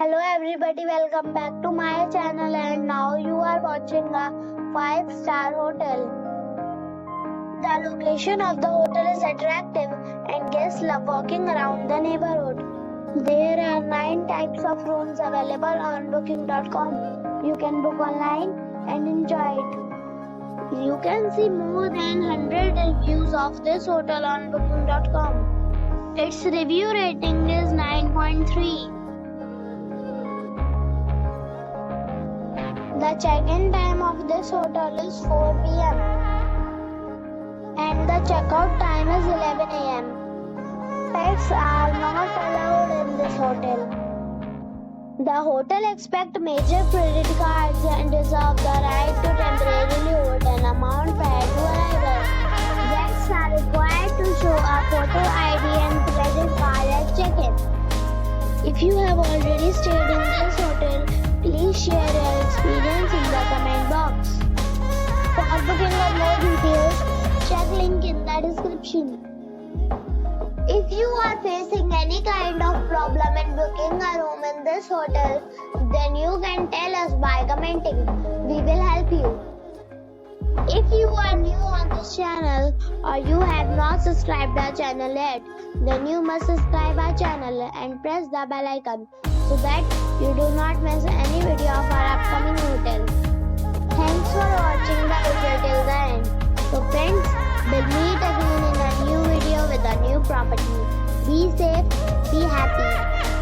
Hello everybody, welcome back to my channel and now you are watching a 5-star hotel. The location of the hotel is attractive and guests love walking around the neighborhood. There are 9 types of rooms available on booking.com. You can book online and enjoy it. You can see more than 100 reviews of this hotel on booking.com. Its review rating is 9.3. The check-in time of this hotel is 4 p.m. and the checkout time is 11 a.m. Pets are not allowed in this hotel. The hotel accepts major credit cards and reserves the right to temporarily hold an amount prior to arrival. Guests are required to show a photo ID and credit card at check-in. If you have already stayed in this hotel, please share your experience in the comment box. For booking or more details, check link in the description. If you are facing any kind of problem in booking a room in this hotel, then you can tell us by commenting. We will help you. If you are new on this channel or you have not subscribed our channel yet, then you must subscribe our channel and press the bell icon so that you do not miss any video of our upcoming hotel. Thanks for watching the video till the end. So friends, we'll meet again in a new video with a new property. Be safe, be happy.